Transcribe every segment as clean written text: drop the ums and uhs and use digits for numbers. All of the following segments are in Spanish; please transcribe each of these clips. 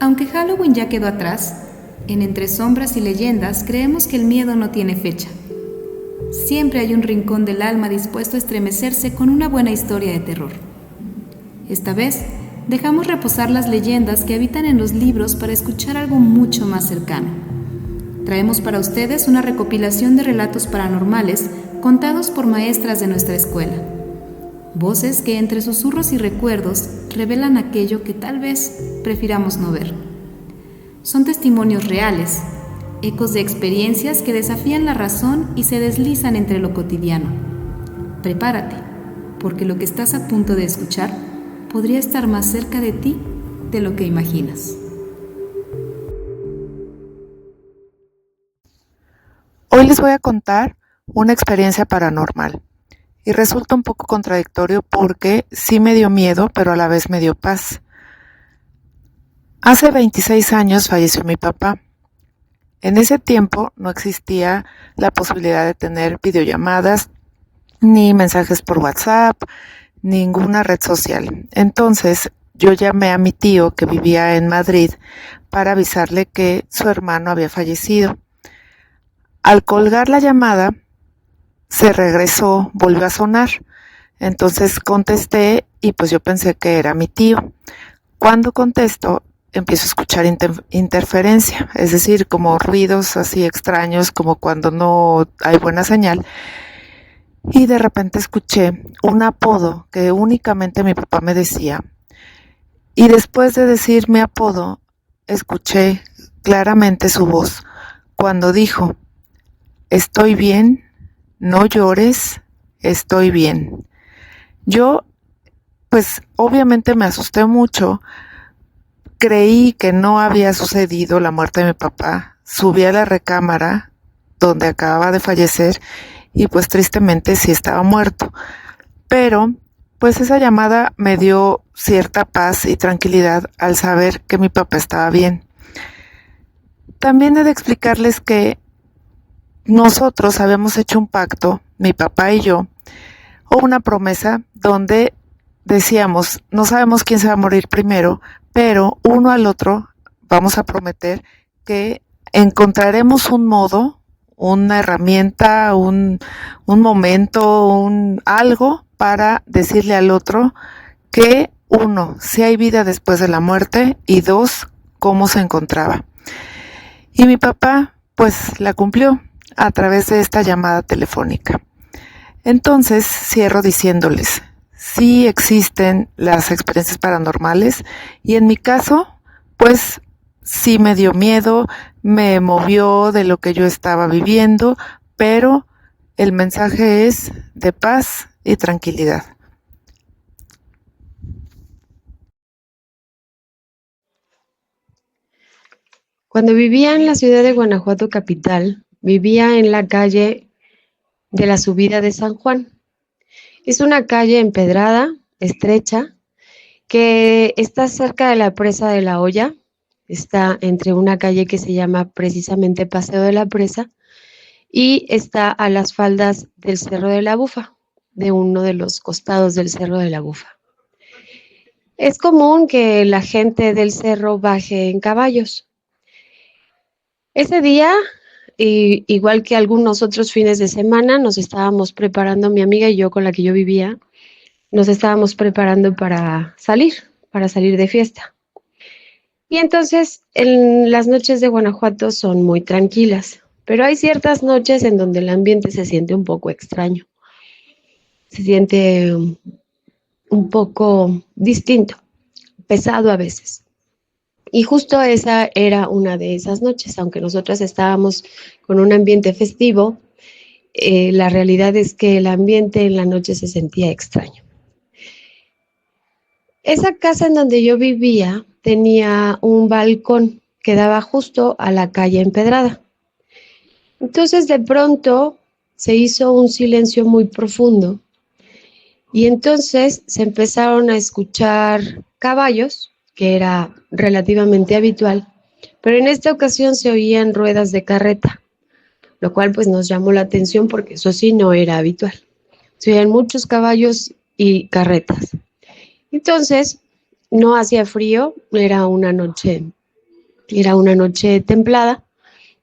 Aunque Halloween ya quedó atrás, en Entre Sombras y Leyendas creemos que el miedo no tiene fecha. Siempre hay un rincón del alma dispuesto a estremecerse con una buena historia de terror. Esta vez, dejamos reposar las leyendas que habitan en los libros para escuchar algo mucho más cercano. Traemos para ustedes una recopilación de relatos paranormales contados por maestras de nuestra escuela. Voces que entre susurros y recuerdos revelan aquello que tal vez prefiramos no ver. Son testimonios reales, ecos de experiencias que desafían la razón y se deslizan entre lo cotidiano. Prepárate, porque lo que estás a punto de escuchar podría estar más cerca de ti de lo que imaginas. Hoy les voy a contar una experiencia paranormal y resulta un poco contradictorio porque sí me dio miedo, pero a la vez me dio paz. Hace 26 años falleció mi papá. En ese tiempo no existía la posibilidad de tener videollamadas, ni mensajes por WhatsApp, ninguna red social. Entonces yo llamé a mi tío que vivía en Madrid para avisarle que su hermano había fallecido. Al colgar la llamada, se regresó, volvió a sonar. Entonces contesté y pues yo pensé que era mi tío. Cuando contesto, empiezo a escuchar interferencia, es decir, como ruidos así extraños, como cuando no hay buena señal. Y de repente escuché un apodo que únicamente mi papá me decía. Y después de decir mi apodo, escuché claramente su voz cuando dijo: "Estoy bien, no llores, estoy bien". Yo, pues obviamente me asusté mucho. Creí que no había sucedido la muerte de mi papá. Subí a la recámara donde acababa de fallecer y pues tristemente sí estaba muerto. Pero pues esa llamada me dio cierta paz y tranquilidad al saber que mi papá estaba bien. También he de explicarles que nosotros habíamos hecho un pacto, mi papá y yo, o una promesa donde decíamos, no sabemos quién se va a morir primero, pero uno al otro vamos a prometer que encontraremos un modo, una herramienta, un momento, algo para decirle al otro que uno, si hay vida después de la muerte, y dos, cómo se encontraba. Y mi papá pues la cumplió a través de esta llamada telefónica. Entonces cierro diciéndoles: sí existen las experiencias paranormales y en mi caso, pues sí me dio miedo, me movió de lo que yo estaba viviendo, pero el mensaje es de paz y tranquilidad. Cuando vivía en la ciudad de Guanajuato capital, vivía en la calle de la subida de San Juan. Es una calle empedrada, estrecha, que está cerca de la presa de La Hoya. Está entre una calle que se llama precisamente Paseo de la Presa y está a las faldas del Cerro de la Bufa, de uno de los costados del Cerro de la Bufa. Es común que la gente del cerro baje en caballos. Ese día, igual que algunos otros fines de semana, nos estábamos preparando, mi amiga y yo con la que yo vivía, nos estábamos preparando para salir de fiesta. Y entonces, en las noches de Guanajuato son muy tranquilas, pero hay ciertas noches en donde el ambiente se siente un poco extraño, se siente un poco distinto, pesado a veces. Y justo esa era una de esas noches, aunque nosotras estábamos con un ambiente festivo, la realidad es que el ambiente en la noche se sentía extraño. Esa casa en donde yo vivía tenía un balcón que daba justo a la calle empedrada. Entonces de pronto se hizo un silencio muy profundo y entonces se empezaron a escuchar caballos, que era relativamente habitual, pero en esta ocasión se oían ruedas de carreta, lo cual pues nos llamó la atención porque eso sí no era habitual. Se oían muchos caballos y carretas. Entonces no hacía frío, era una noche Era una noche templada.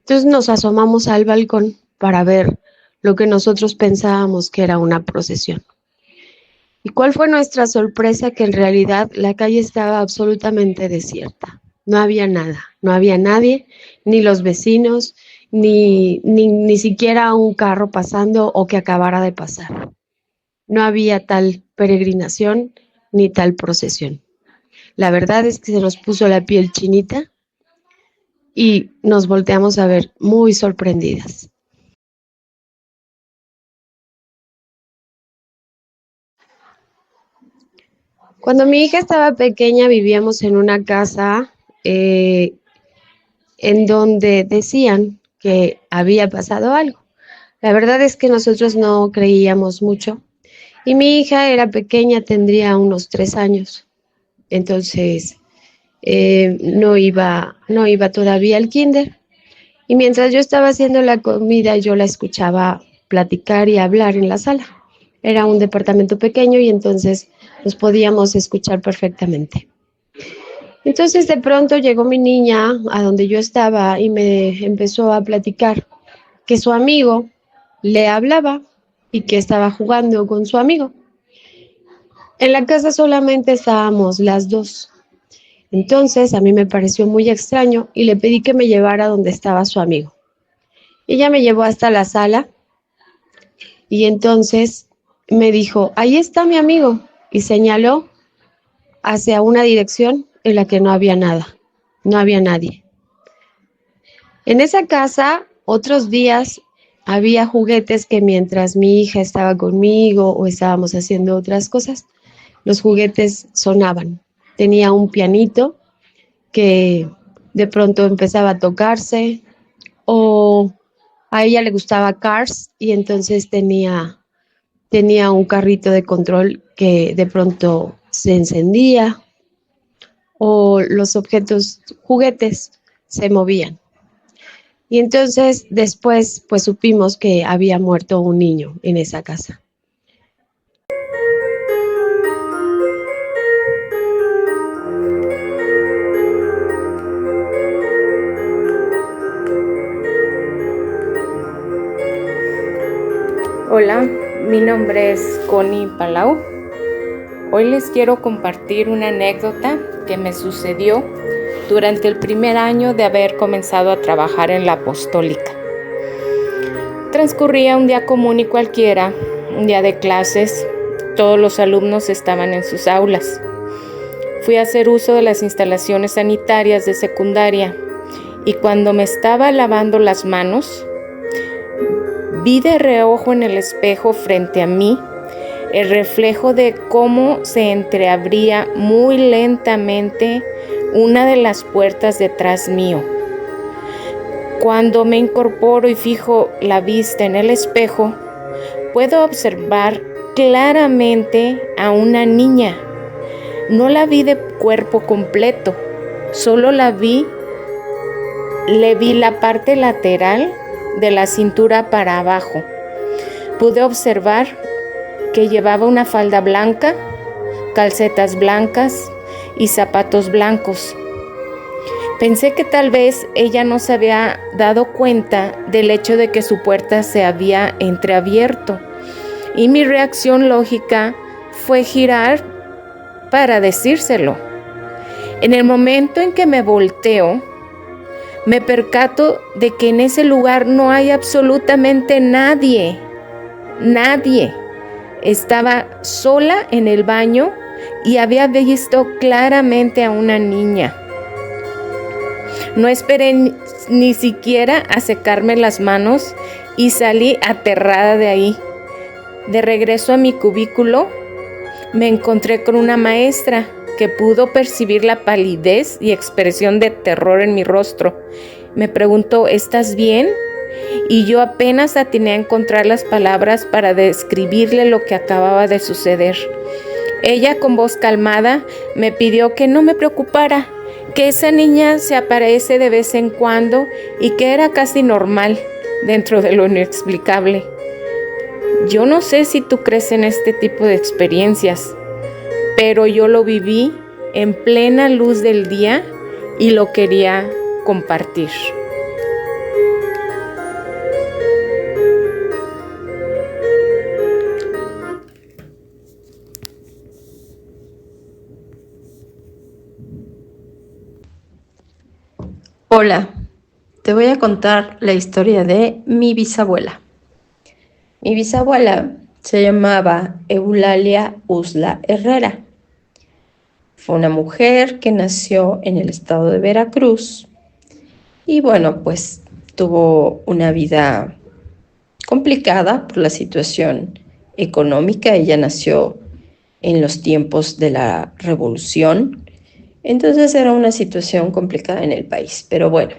Entonces nos asomamos al balcón para ver lo que nosotros pensábamos que era una procesión. ¿Y cuál fue nuestra sorpresa? Que en realidad la calle estaba absolutamente desierta. No había nada, no había nadie, ni los vecinos, ni siquiera un carro pasando o que acabara de pasar. No había tal peregrinación ni tal procesión. La verdad es que se nos puso la piel chinita y nos volteamos a ver muy sorprendidas. Cuando mi hija estaba pequeña vivíamos en una casa en donde decían que había pasado algo. La verdad es que nosotros no creíamos mucho y mi hija era pequeña, tendría unos 3 años, entonces no iba todavía al kinder. Y mientras yo estaba haciendo la comida, yo la escuchaba platicar y hablar en la sala. Era un departamento pequeño y entonces nos podíamos escuchar perfectamente. Entonces de pronto llegó mi niña a donde yo estaba y me empezó a platicar que su amigo le hablaba y que estaba jugando con su amigo. En la casa solamente estábamos las dos. Entonces a mí me pareció muy extraño y le pedí que me llevara donde estaba su amigo. Ella me llevó hasta la sala y entonces me dijo, ahí está mi amigo, y señaló hacia una dirección en la que no había nada, no había nadie. En esa casa, otros días, había juguetes que mientras mi hija estaba conmigo o estábamos haciendo otras cosas, los juguetes sonaban. Tenía un pianito que de pronto empezaba a tocarse, o a ella le gustaba Cars y entonces tenía un carrito de control que de pronto se encendía, o los juguetes se movían. Y entonces después pues supimos que había muerto un niño en esa casa. Hola, mi nombre es Connie Palau. Hoy les quiero compartir una anécdota que me sucedió durante el primer año de haber comenzado a trabajar en la Apostólica. Transcurría un día común y cualquiera, un día de clases. Todos los alumnos estaban en sus aulas. Fui a hacer uso de las instalaciones sanitarias de secundaria y cuando me estaba lavando las manos, vi de reojo en el espejo frente a mí el reflejo de cómo se entreabría muy lentamente una de las puertas detrás mío. Cuando me incorporo y fijo la vista en el espejo, puedo observar claramente a una niña. No la vi de cuerpo completo, solo le vi la parte lateral de la cintura para abajo. Pude observar que llevaba una falda blanca, calcetas blancas y zapatos blancos. Pensé que tal vez ella no se había dado cuenta del hecho de que su puerta se había entreabierto y mi reacción lógica fue girar para decírselo. En el momento en que me volteo, me percato de que en ese lugar no hay absolutamente nadie. Nadie. Estaba sola en el baño y había visto claramente a una niña. No esperé ni siquiera a secarme las manos y salí aterrada de ahí. De regreso a mi cubículo, me encontré con una maestra que pudo percibir la palidez y expresión de terror en mi rostro. Me preguntó, ¿estás bien? Y yo apenas atiné a encontrar las palabras para describirle lo que acababa de suceder. Ella, con voz calmada, me pidió que no me preocupara, que esa niña se aparece de vez en cuando y que era casi normal dentro de lo inexplicable. Yo no sé si tú crees en este tipo de experiencias, pero yo lo viví en plena luz del día y lo quería compartir. Hola, te voy a contar la historia de mi bisabuela. Mi bisabuela se llamaba Eulalia Usla Herrera. Fue una mujer que nació en el estado de Veracruz y bueno, pues tuvo una vida complicada por la situación económica. Ella nació en los tiempos de la revolución. Entonces era una situación complicada en el país, pero bueno,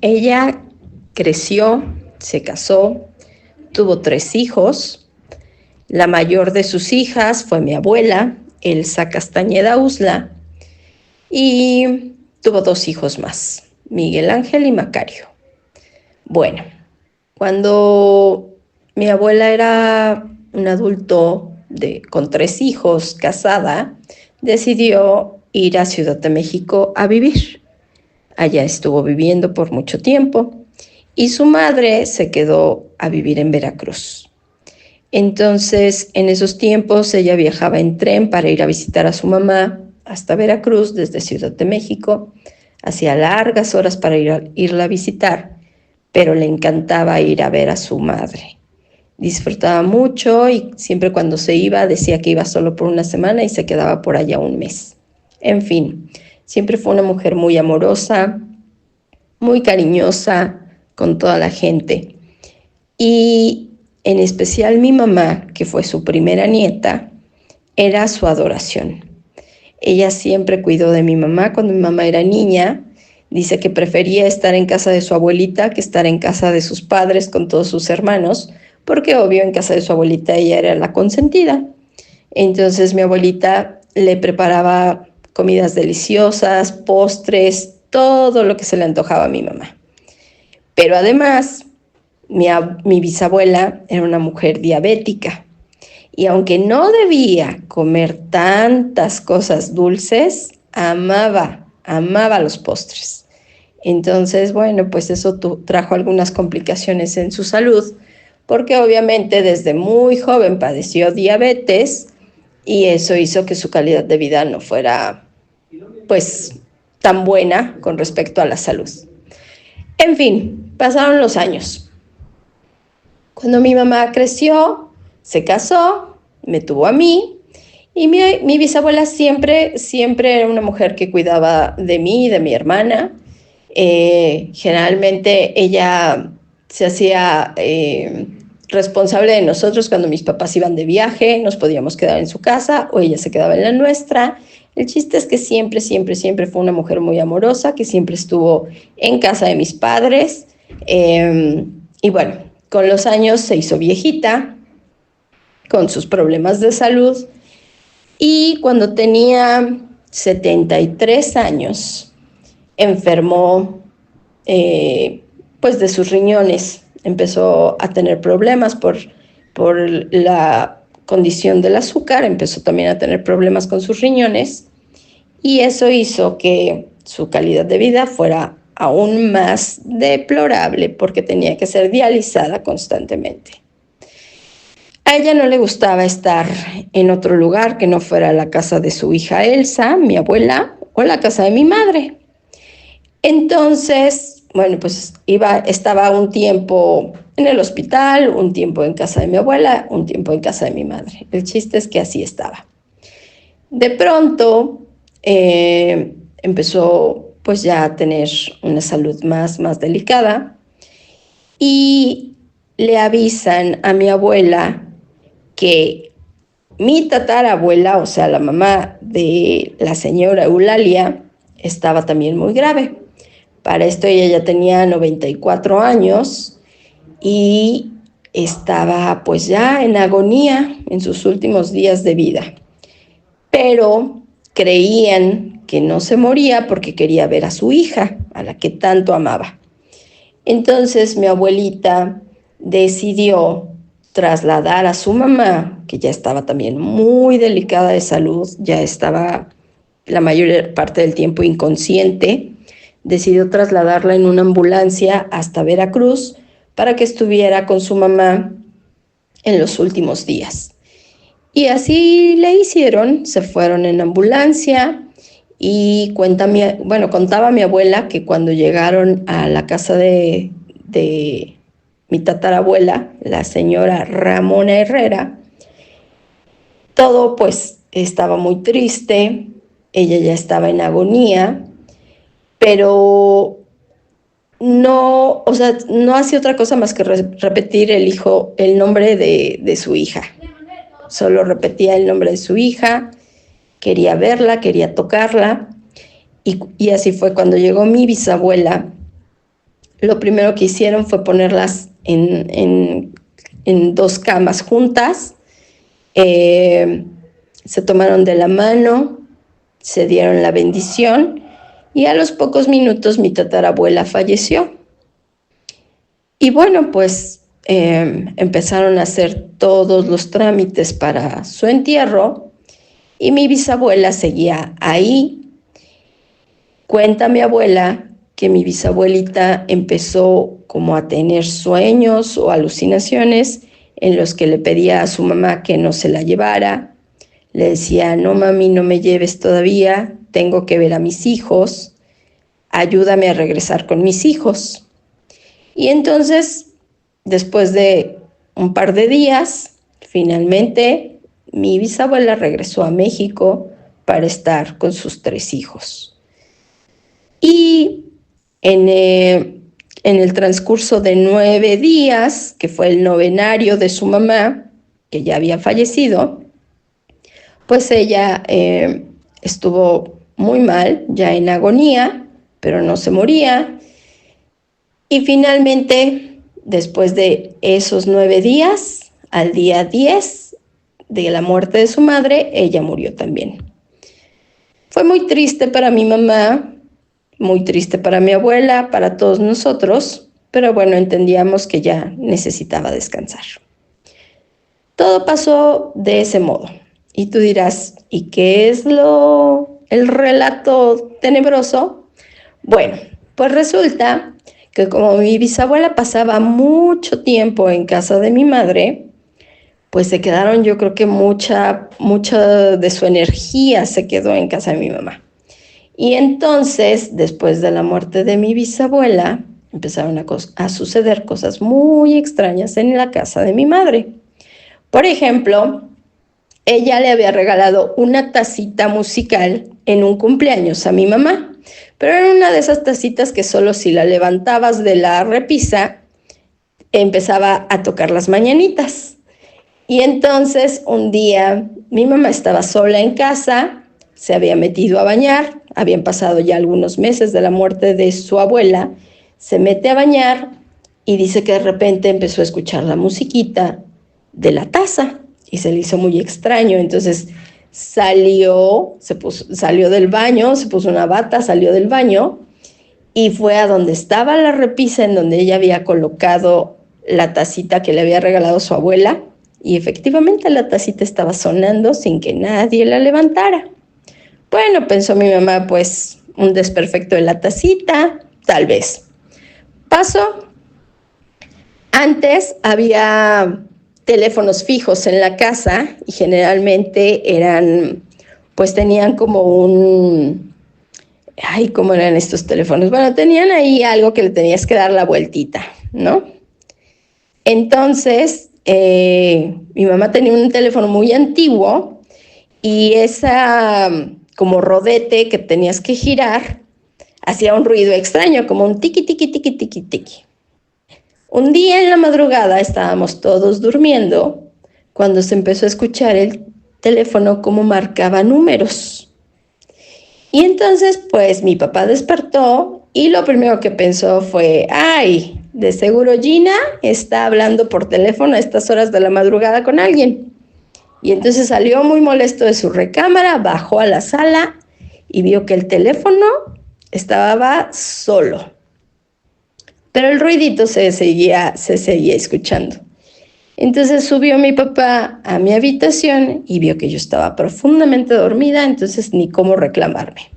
ella creció, se casó, tuvo 3 hijos. La mayor de sus hijas fue mi abuela, Elsa Castañeda Usla, y tuvo 2 hijos más, Miguel Ángel y Macario. Bueno, cuando mi abuela era un adulto con 3 hijos, casada, decidió ir a Ciudad de México a vivir. Allá estuvo viviendo por mucho tiempo y su madre se quedó a vivir en Veracruz. Entonces, en esos tiempos ella viajaba en tren para ir a visitar a su mamá hasta Veracruz desde Ciudad de México. Hacía largas horas para irla a visitar, pero le encantaba ir a ver a su madre. Disfrutaba mucho y siempre cuando se iba decía que iba solo por una semana y se quedaba por allá un mes. En fin, siempre fue una mujer muy amorosa, muy cariñosa con toda la gente. Y en especial mi mamá, que fue su primera nieta, era su adoración. Ella siempre cuidó de mi mamá. Cuando mi mamá era niña, dice que prefería estar en casa de su abuelita que estar en casa de sus padres con todos sus hermanos, porque obvio en casa de su abuelita ella era la consentida. Entonces mi abuelita le preparaba comidas deliciosas, postres, todo lo que se le antojaba a mi mamá. Pero además, mi bisabuela era una mujer diabética y aunque no debía comer tantas cosas dulces, amaba los postres. Entonces, bueno, pues eso trajo algunas complicaciones en su salud, porque obviamente desde muy joven padeció diabetes y eso hizo que su calidad de vida no fuera pues tan buena con respecto a la salud. En fin, pasaron los años. Cuando mi mamá creció, se casó, me tuvo a mí y mi bisabuela siempre era una mujer que cuidaba de mí y de mi hermana. Generalmente ella se hacía responsable de nosotros cuando mis papás iban de viaje, nos podíamos quedar en su casa o ella se quedaba en la nuestra. El chiste es que siempre fue una mujer muy amorosa, que siempre estuvo en casa de mis padres. Y bueno, con los años se hizo viejita, con sus problemas de salud. Y cuando tenía 73 años, enfermó pues de sus riñones. Empezó a tener problemas por la condición del azúcar, empezó también a tener problemas con sus riñones y eso hizo que su calidad de vida fuera aún más deplorable porque tenía que ser dializada constantemente. A ella no le gustaba estar en otro lugar que no fuera la casa de su hija Elsa, mi abuela, o la casa de mi madre. Entonces, bueno, pues estaba un tiempo en el hospital, un tiempo en casa de mi abuela, un tiempo en casa de mi madre. El chiste es que así estaba. De pronto empezó pues ya a tener una salud más delicada y le avisan a mi abuela que mi tatarabuela, o sea, la mamá de la señora Eulalia, estaba también muy grave. Para esto ella ya tenía 94 años y estaba pues ya en agonía en sus últimos días de vida. Pero creían que no se moría porque quería ver a su hija, a la que tanto amaba. Entonces mi abuelita decidió trasladar a su mamá, que ya estaba también muy delicada de salud, ya estaba la mayor parte del tiempo inconsciente, decidió trasladarla en una ambulancia hasta Veracruz para que estuviera con su mamá en los últimos días. Y así le hicieron, se fueron en ambulancia y contaba mi abuela que cuando llegaron a la casa de mi tatarabuela, la señora Ramona Herrera, todo pues estaba muy triste, ella ya estaba en agonía, pero no hacía otra cosa más que repetir el nombre de su hija. Solo repetía el nombre de su hija, quería verla, quería tocarla, y así fue. Cuando llegó mi bisabuela, lo primero que hicieron fue ponerlas en 2 camas juntas, se tomaron de la mano, se dieron la bendición, y a los pocos minutos mi tatarabuela falleció. Y bueno, pues empezaron a hacer todos los trámites para su entierro y mi bisabuela seguía ahí. Cuenta mi abuela que mi bisabuelita empezó como a tener sueños o alucinaciones en los que le pedía a su mamá que no se la llevara. Le decía: no mami, no me lleves todavía, tengo que ver a mis hijos, ayúdame a regresar con mis hijos. Y entonces, después de un par de días, finalmente mi bisabuela regresó a México para estar con sus 3 hijos. Y en el transcurso de 9 días, que fue el novenario de su mamá, que ya había fallecido, pues ella estuvo muy mal, ya en agonía, pero no se moría. Y finalmente, después de esos 9 días, al día 10 de la muerte de su madre, ella murió también. Fue muy triste para mi mamá, muy triste para mi abuela, para todos nosotros, pero bueno, entendíamos que ya necesitaba descansar. Todo pasó de ese modo. Y tú dirás, ¿y qué es el relato tenebroso? Bueno, pues resulta que como mi bisabuela pasaba mucho tiempo en casa de mi madre, pues se quedaron, yo creo que mucha de su energía se quedó en casa de mi mamá. Y entonces, después de la muerte de mi bisabuela, empezaron a suceder cosas muy extrañas en la casa de mi madre. Por ejemplo, ella le había regalado una tacita musical en un cumpleaños a mi mamá, pero era una de esas tacitas que solo si la levantabas de la repisa, empezaba a tocar las mañanitas. Y entonces, un día, mi mamá estaba sola en casa, se había metido a bañar, habían pasado ya algunos meses de la muerte de su abuela, se mete a bañar y dice que de repente empezó a escuchar la musiquita de la taza y se le hizo muy extraño. Entonces salió del baño, se puso una bata, salió del baño y fue a donde estaba la repisa en donde ella había colocado la tacita que le había regalado su abuela, y efectivamente la tacita estaba sonando sin que nadie la levantara. Bueno, pensó mi mamá, pues un desperfecto de la tacita, tal vez. Pasó. Antes había teléfonos fijos en la casa y generalmente tenían como ¿cómo eran estos teléfonos? Bueno, tenían ahí algo que le tenías que dar la vueltita, ¿no? Entonces, mi mamá tenía un teléfono muy antiguo y esa como rodete que tenías que girar hacía un ruido extraño, como un tiqui, tiqui, tiqui, tiqui, tiqui. Un día en la madrugada estábamos todos durmiendo cuando se empezó a escuchar el teléfono como marcaba números. Y entonces, pues, mi papá despertó y lo primero que pensó fue, ¡ay! De seguro Gina está hablando por teléfono a estas horas de la madrugada con alguien. Y entonces salió muy molesto de su recámara, bajó a la sala y vio que el teléfono estaba solo. Pero el ruidito se seguía escuchando. Entonces subió mi papá a mi habitación y vio que yo estaba profundamente dormida, entonces ni cómo reclamarme.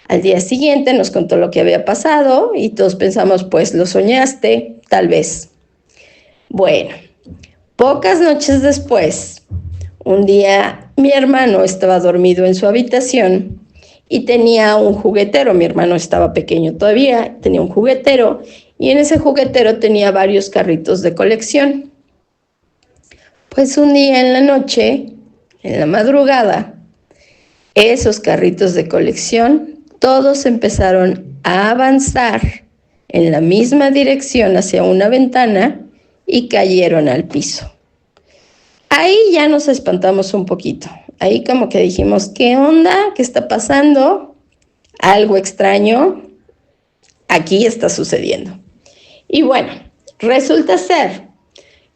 Al día siguiente nos contó lo que había pasado y todos pensamos, pues lo soñaste, tal vez. Bueno, pocas noches después, un día mi hermano estaba dormido en su habitación y tenía un juguetero. Mi hermano estaba pequeño todavía, tenía un juguetero y en ese juguetero tenía varios carritos de colección. Pues un día en la noche, en la madrugada, esos carritos de colección todos empezaron a avanzar en la misma dirección hacia una ventana y cayeron al piso. Ahí ya nos espantamos un poquito. Ahí como que dijimos, ¿qué onda? ¿Qué está pasando? Algo extraño aquí está sucediendo. Y bueno, resulta ser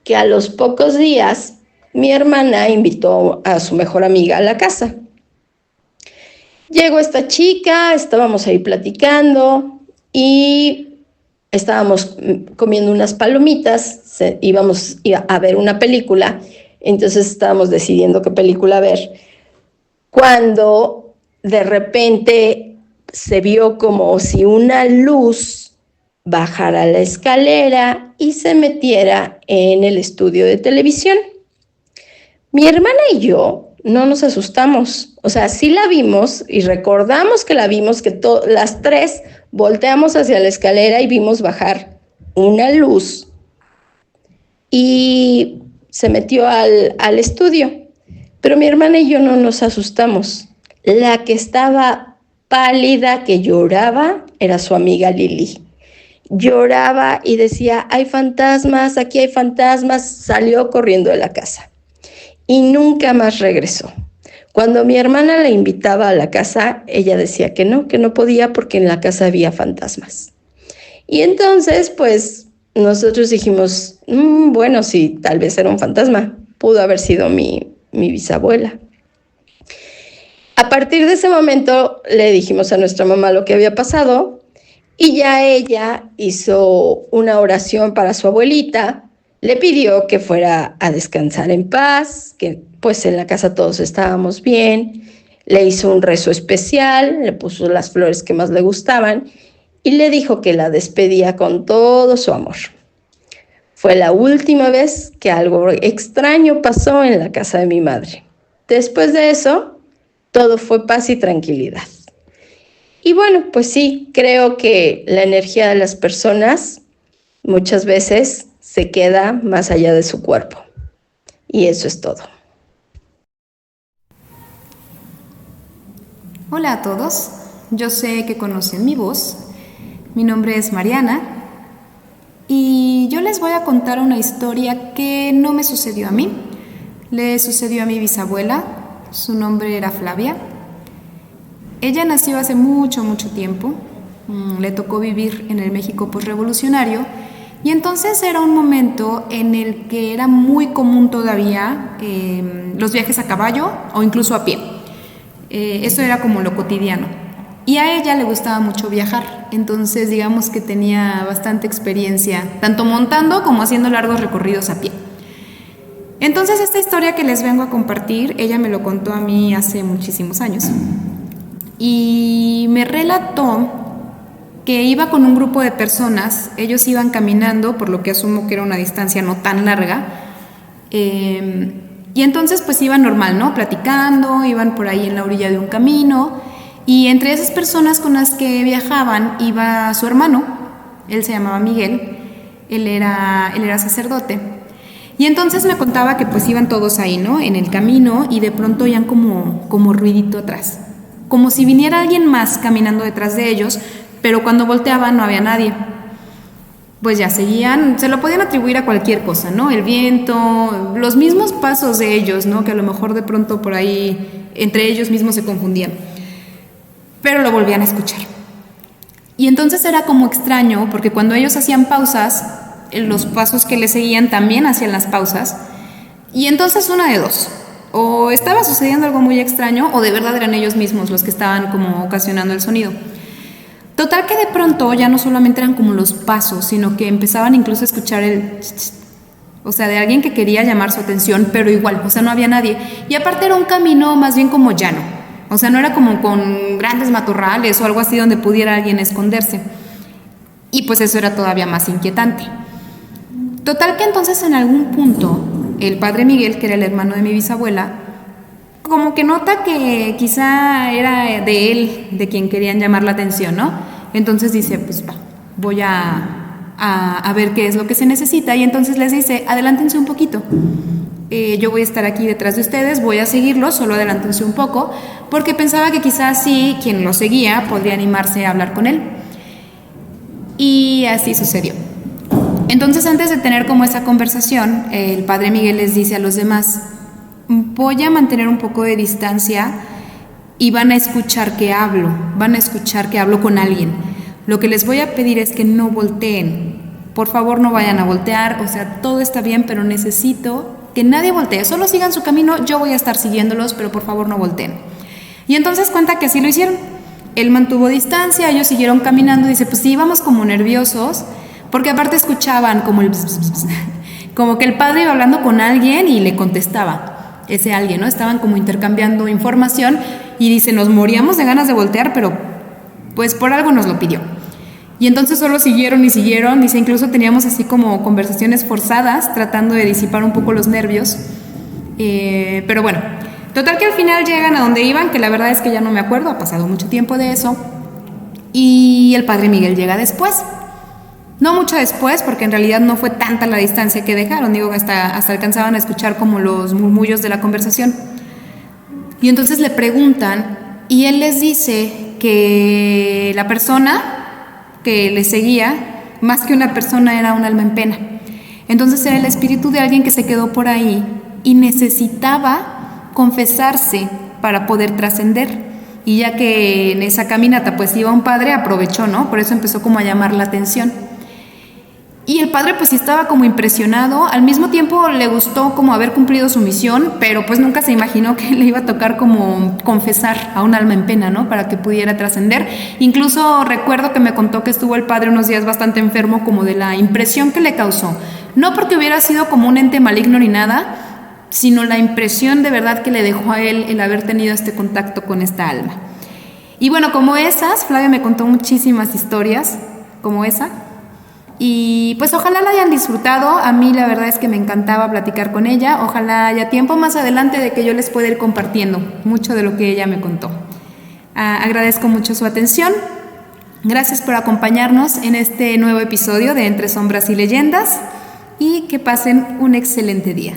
que a los pocos días mi hermana invitó a su mejor amiga a la casa. Llegó esta chica, estábamos ahí platicando y estábamos comiendo unas palomitas, íbamos a ver una película, entonces estábamos decidiendo qué película ver, cuando de repente se vio como si una luz bajara la escalera y se metiera en el estudio de televisión. Mi hermana y yo no nos asustamos, o sea, sí la vimos y recordamos que la vimos, que las tres volteamos hacia la escalera y vimos bajar una luz y se metió al estudio, pero mi hermana y yo no nos asustamos. La que estaba pálida, que lloraba, era su amiga Lili. Lloraba y decía, hay fantasmas, aquí hay fantasmas, salió corriendo de la casa. Y nunca más regresó. Cuando mi hermana la invitaba a la casa, ella decía que no podía porque en la casa había fantasmas. Y entonces, pues, nosotros dijimos, bueno, sí, tal vez era un fantasma. Pudo haber sido mi bisabuela. A partir de ese momento, le dijimos a nuestra mamá lo que había pasado y ya ella hizo una oración para su abuelita. Le pidió que fuera a descansar en paz, que pues en la casa todos estábamos bien. Le hizo un rezo especial, le puso las flores que más le gustaban y le dijo que la despedía con todo su amor. Fue la última vez que algo extraño pasó en la casa de mi madre. Después de eso, todo fue paz y tranquilidad. Y bueno, pues sí, creo que la energía de las personas muchas veces se queda más allá de su cuerpo. Y eso es todo. Hola a todos, yo sé que conocen mi voz. Mi nombre es Mariana y yo les voy a contar una historia que no me sucedió a mí. Le sucedió a mi bisabuela, su nombre era Flavia. Ella nació hace mucho tiempo. Le tocó vivir en el México posrevolucionario. Y entonces era un momento en el que era muy común todavía los viajes a caballo o incluso a pie. Eso era como lo cotidiano. Y a ella le gustaba mucho viajar, entonces digamos que tenía bastante experiencia, tanto montando como haciendo largos recorridos a pie. Entonces esta historia que les vengo a compartir, ella me lo contó a mí hace muchísimos años. Y me relató que iba con un grupo de personas, ellos iban caminando, por lo que asumo que era una distancia no tan larga, y entonces pues iban normal, ¿no? Platicando, iban por ahí en la orilla de un camino, y entre esas personas con las que viajaban iba su hermano, él se llamaba Miguel, él era sacerdote, y entonces me contaba que pues iban todos ahí, ¿no? En el camino, y de pronto oían como ruidito atrás, como si viniera alguien más caminando detrás de ellos, pero cuando volteaban no había nadie. Pues ya seguían, se lo podían atribuir a cualquier cosa, ¿no? El viento, los mismos pasos de ellos, ¿no? Que a lo mejor de pronto por ahí entre ellos mismos se confundían. Pero lo volvían a escuchar. Y entonces era como extraño, porque cuando ellos hacían pausas, los pasos que le seguían también hacían las pausas. Y entonces una de dos. O estaba sucediendo algo muy extraño, o de verdad eran ellos mismos los que estaban como ocasionando el sonido. Total que de pronto ya no solamente eran como los pasos, sino que empezaban incluso a escuchar o sea, de alguien que quería llamar su atención, pero igual, o sea, no había nadie. Y aparte era un camino más bien como llano, O sea, no era como con grandes matorrales o algo así donde pudiera alguien esconderse. Y pues eso era todavía más inquietante. Total que entonces en algún punto el padre Miguel, que era el hermano de mi bisabuela, como que nota que quizá era de él de quien querían llamar la atención, ¿no? Entonces dice, pues voy a ver qué es lo que se necesita, y entonces les dice, adelántense un poquito. Yo voy a estar aquí detrás de ustedes, voy a seguirlos, solo adelántense un poco, porque pensaba que quizás sí, quien lo seguía podría animarse a hablar con él. Y así sucedió. Entonces, antes de tener como esa conversación, el padre Miguel les dice a los demás, voy a mantener un poco de distancia y van a escuchar que hablo con alguien. Lo que les voy a pedir es que no volteen. Por favor, no vayan a voltear, o sea, todo está bien, pero necesito que nadie voltee, solo sigan su camino, yo voy a estar siguiéndolos, pero por favor no volteen. Y entonces cuenta que así lo hicieron. Él mantuvo distancia, ellos siguieron caminando, dice, pues sí, íbamos como nerviosos, porque aparte escuchaban como el bzz, bzz, bzz, como que el padre iba hablando con alguien y le contestaba ese alguien, ¿no? Estaban como intercambiando información y dice, nos moríamos de ganas de voltear, pero pues por algo nos lo pidió. Y entonces solo siguieron y siguieron, dice, incluso teníamos así como conversaciones forzadas, tratando de disipar un poco los nervios, pero bueno, total que al final llegan a donde iban, que la verdad es que ya no me acuerdo, ha pasado mucho tiempo de eso, y el padre Miguel llega después. No mucho después, porque en realidad no fue tanta la distancia que dejaron, digo, hasta alcanzaban a escuchar como los murmullos de la conversación. Y entonces le preguntan, y él les dice que la persona que le seguía, más que una persona, era un alma en pena. Entonces era el espíritu de alguien que se quedó por ahí y necesitaba confesarse para poder trascender. Y ya que en esa caminata pues iba un padre, aprovechó, ¿no? Por eso empezó como a llamar la atención. Y el padre pues sí estaba como impresionado, al mismo tiempo le gustó como haber cumplido su misión, pero pues nunca se imaginó que le iba a tocar como confesar a un alma en pena, ¿no? Para que pudiera trascender. Incluso recuerdo que me contó que estuvo el padre unos días bastante enfermo como de la impresión que le causó. No porque hubiera sido como un ente maligno ni nada, sino la impresión de verdad que le dejó a él el haber tenido este contacto con esta alma. Y bueno, como esas, Flavia me contó muchísimas historias como esa. Y pues ojalá la hayan disfrutado. A mí la verdad es que me encantaba platicar con ella. Ojalá haya tiempo más adelante de que yo les pueda ir compartiendo mucho de lo que ella me contó. Agradezco mucho su atención. Gracias por acompañarnos en este nuevo episodio de Entre Sombras y Leyendas, y que pasen un excelente día.